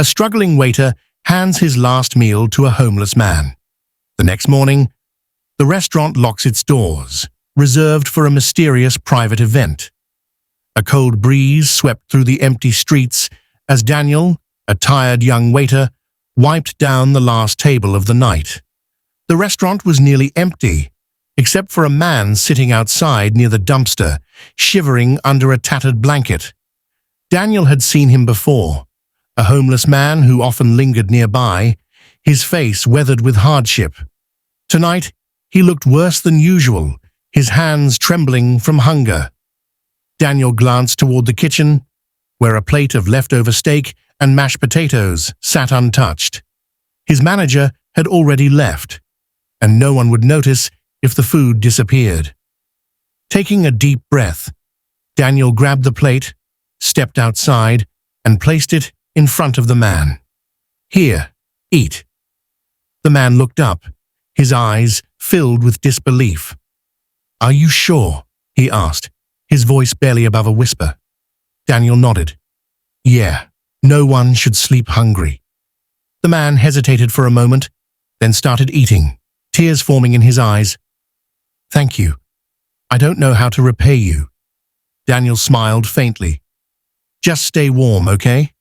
A struggling waiter hands his last meal to a homeless man. The next morning, the restaurant locks its doors, reserved for a mysterious private event. A cold breeze swept through the empty streets as Daniel, a tired young waiter, wiped down the last table of the night. The restaurant was nearly empty, except for a man sitting outside near the dumpster, shivering under a tattered blanket. Daniel had seen him before, a homeless man who often lingered nearby, his face weathered with hardship. Tonight, he looked worse than usual, his hands trembling from hunger. Daniel glanced toward the kitchen, where a plate of leftover steak and mashed potatoes sat untouched. His manager had already left, and no one would notice if the food disappeared. Taking a deep breath, Daniel grabbed the plate, stepped outside, and placed it in front of the man. "Here, eat." The man looked up, his eyes filled with disbelief. "Are you sure?" he asked, his voice barely above a whisper. Daniel nodded. "Yeah, no one should sleep hungry." The man hesitated for a moment, then started eating, tears forming in his eyes. "Thank you. I don't know how to repay you." Daniel smiled faintly. "Just stay warm, okay?"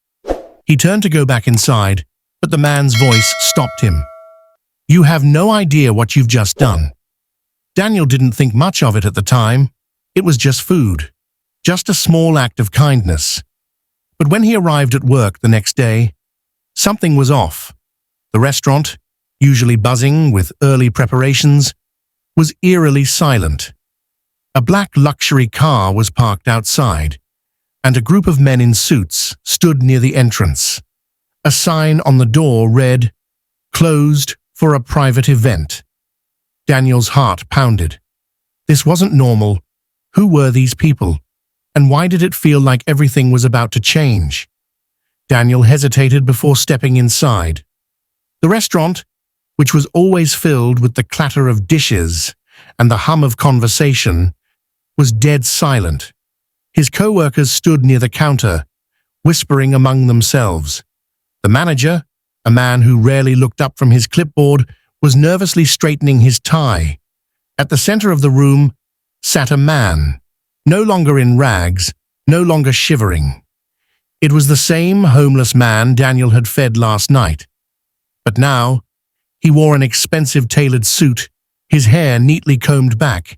He turned to go back inside, but the man's voice stopped him. "You have no idea what you've just done." Daniel didn't think much of it at the time. It was just food, just a small act of kindness. But when he arrived at work the next day, something was off. The restaurant, usually buzzing with early preparations, was eerily silent. A black luxury car was parked outside, and a group of men in suits stood near the entrance. A sign on the door read, "Closed for a private event." Daniel's heart pounded. This wasn't normal. Who were these people? And why did it feel like everything was about to change? Daniel hesitated before stepping inside. The restaurant, which was always filled with the clatter of dishes and the hum of conversation, was dead silent. His co-workers stood near the counter, whispering among themselves. The manager, a man who rarely looked up from his clipboard, was nervously straightening his tie. At the center of the room sat a man, no longer in rags, no longer shivering. It was the same homeless man Daniel had fed last night. But now, he wore an expensive tailored suit, his hair neatly combed back.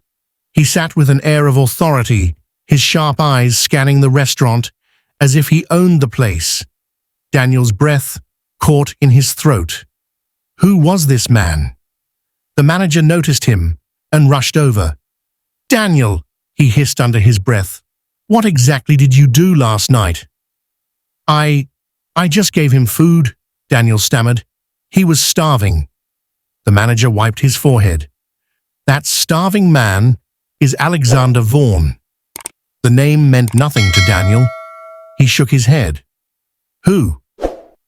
He sat with an air of authority, his sharp eyes scanning the restaurant as if he owned the place. Daniel's breath caught in his throat. Who was this man? The manager noticed him and rushed over. "Daniel," he hissed under his breath, "what exactly did you do last night?" I just gave him food," Daniel stammered. "He was starving." The manager wiped his forehead. "That starving man is Alexander Vaughn." The name meant nothing to Daniel. He shook his head. "Who?"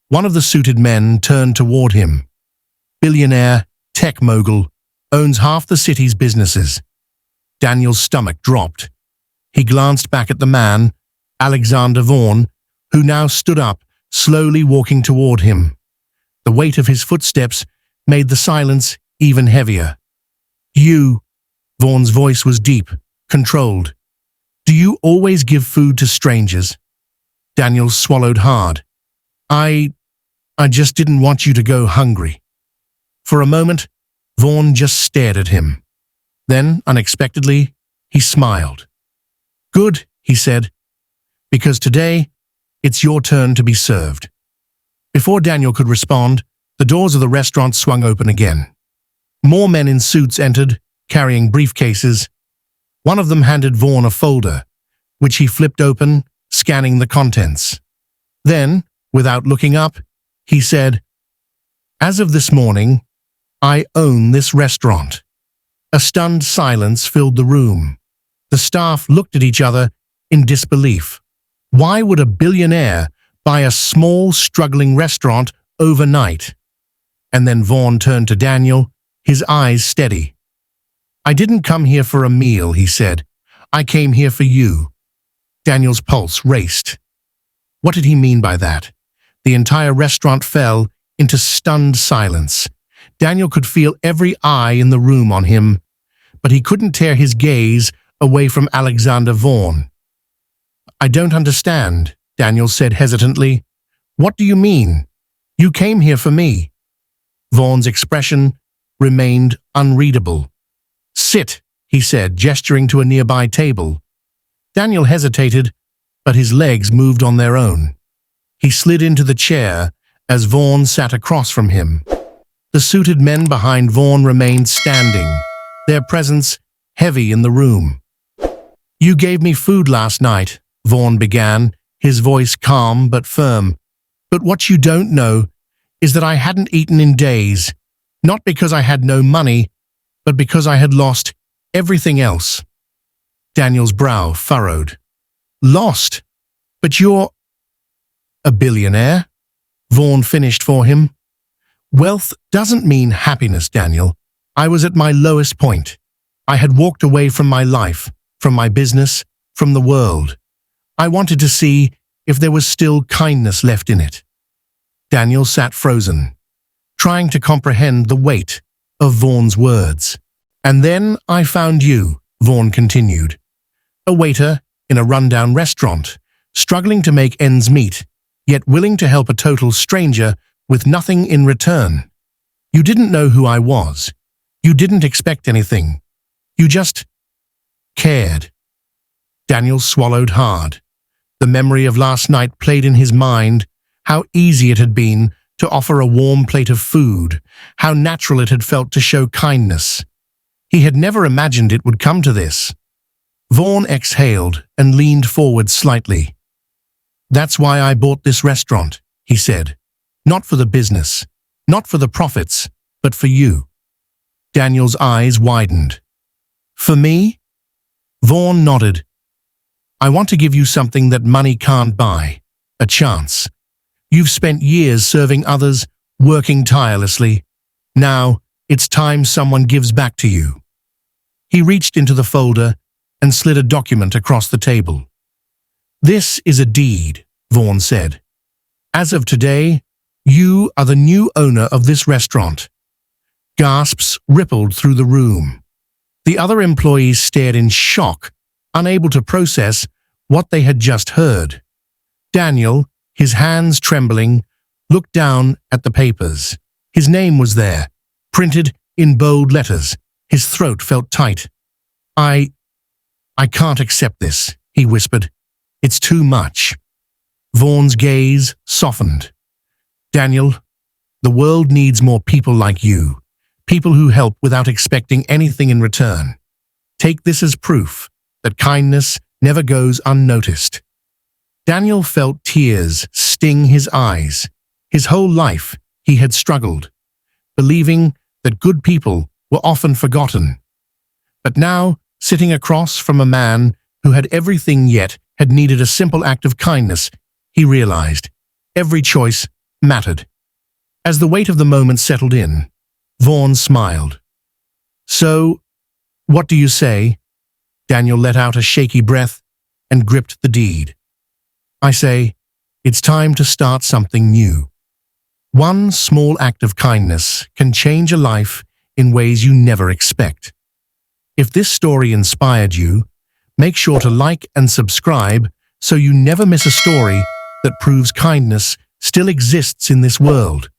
One of the suited men turned toward him. "Billionaire, tech mogul, owns half the city's businesses." Daniel's stomach dropped. He glanced back at the man, Alexander Vaughn, who now stood up, slowly walking toward him. The weight of his footsteps made the silence even heavier. "You," Vaughn's voice was deep, controlled. "Do you always give food to strangers?" Daniel swallowed hard. I just didn't want you to go hungry." For a moment, Vaughn just stared at him. Then, unexpectedly, he smiled. "Good," he said, "because today, it's your turn to be served." Before Daniel could respond, the doors of the restaurant swung open again. More men in suits entered, carrying briefcases. One of them handed Vaughn a folder, which he flipped open, scanning the contents. Then, without looking up, he said, "As of this morning, I own this restaurant." A stunned silence filled the room. The staff looked at each other in disbelief. Why would a billionaire buy a small, struggling restaurant overnight? And then Vaughn turned to Daniel, his eyes steady. "I didn't come here for a meal," he said. "I came here for you." Daniel's pulse raced. What did he mean by that? The entire restaurant fell into stunned silence. Daniel could feel every eye in the room on him, but he couldn't tear his gaze away from Alexander Vaughn. "I don't understand," Daniel said hesitantly. "What do you mean? You came here for me." Vaughn's expression remained unreadable. "Sit," he said, gesturing to a nearby table. Daniel hesitated, but his legs moved on their own. He slid into the chair as Vaughn sat across from him. The suited men behind Vaughn remained standing, their presence heavy in the room. "You gave me food last night," Vaughn began, his voice calm but firm. "But what you don't know is that I hadn't eaten in days, not because I had no money, but because I had lost everything else." Daniel's brow furrowed. "Lost? But you're a billionaire?" Vaughn finished for him. "Wealth doesn't mean happiness, Daniel. I was at my lowest point. I had walked away from my life, from my business, from the world. I wanted to see if there was still kindness left in it." Daniel sat frozen, trying to comprehend the weight of Vaughn's words. "And then I found you," Vaughn continued. "A waiter in a rundown restaurant, struggling to make ends meet, yet willing to help a total stranger with nothing in return. You didn't know who I was. You didn't expect anything. You just cared." Daniel swallowed hard. The memory of last night played in his mind, how easy it had been to offer a warm plate of food, how natural it had felt to show kindness. He had never imagined it would come to this. Vaughn exhaled and leaned forward slightly. "That's why I bought this restaurant," he said. "Not for the business, not for the profits, but for you." Daniel's eyes widened. "For me?" Vaughn nodded. "I want to give you something that money can't buy, a chance. You've spent years serving others, working tirelessly. Now, it's time someone gives back to you." He reached into the folder and slid a document across the table. "This is a deed," Vaughn said. "As of today, you are the new owner of this restaurant." Gasps rippled through the room. The other employees stared in shock, unable to process what they had just heard. Daniel, his hands trembling, looked down at the papers. His name was there, printed in bold letters. His throat felt tight. I can't accept this," he whispered. "It's too much." Vaughn's gaze softened. "Daniel, the world needs more people like you, people who help without expecting anything in return. Take this as proof that kindness never goes unnoticed." Daniel felt tears sting his eyes. His whole life he had struggled, believing that good people were often forgotten. But now, sitting across from a man who had everything yet had needed a simple act of kindness, he realized every choice mattered. As the weight of the moment settled in, Vaughn smiled. "So, what do you say?" Daniel let out a shaky breath and gripped the deed. "I say, it's time to start something new. One small act of kindness can change a life in ways you never expect." If this story inspired you, make sure to like and subscribe so you never miss a story that proves kindness still exists in this world.